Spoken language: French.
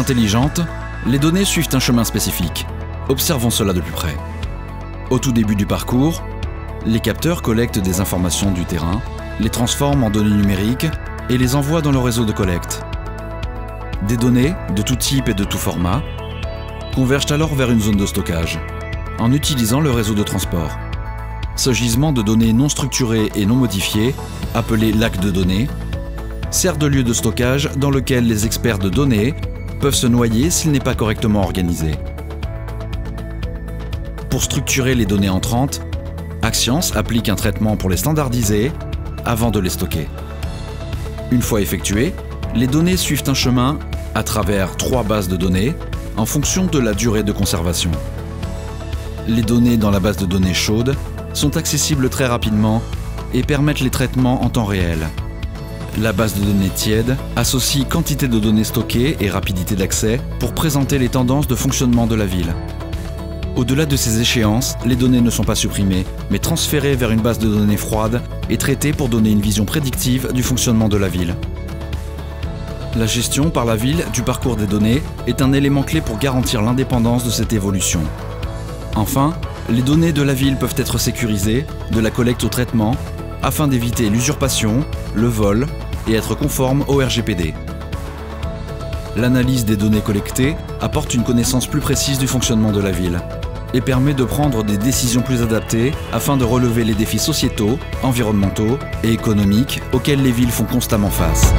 intelligentes, les données suivent un chemin spécifique. Observons cela de plus près. Au tout début du parcours, les capteurs collectent des informations du terrain, les transforment en données numériques et les envoient dans le réseau de collecte. Des données, de tout type et de tout format, convergent alors vers une zone de stockage, en utilisant le réseau de transport. Ce gisement de données non structurées et non modifiées, appelé lac de données, sert de lieu de stockage dans lequel les experts de données peuvent se noyer s'il n'est pas correctement organisé. Pour structurer les données entrantes, Axians applique un traitement pour les standardiser avant de les stocker. Une fois effectué, les données suivent un chemin à travers 3 bases de données en fonction de la durée de conservation. Les données dans la base de données chaude sont accessibles très rapidement et permettent les traitements en temps réel. La base de données tiède associe quantité de données stockées et rapidité d'accès pour présenter les tendances de fonctionnement de la ville. Au-delà de ces échéances, les données ne sont pas supprimées, mais transférées vers une base de données froide et traitées pour donner une vision prédictive du fonctionnement de la ville. La gestion par la ville du parcours des données est un élément clé pour garantir l'indépendance de cette évolution. Enfin, les données de la ville peuvent être sécurisées, de la collecte au traitement, afin d'éviter l'usurpation, le vol et être conforme au RGPD. L'analyse des données collectées apporte une connaissance plus précise du fonctionnement de la ville et permet de prendre des décisions plus adaptées afin de relever les défis sociétaux, environnementaux et économiques auxquels les villes font constamment face.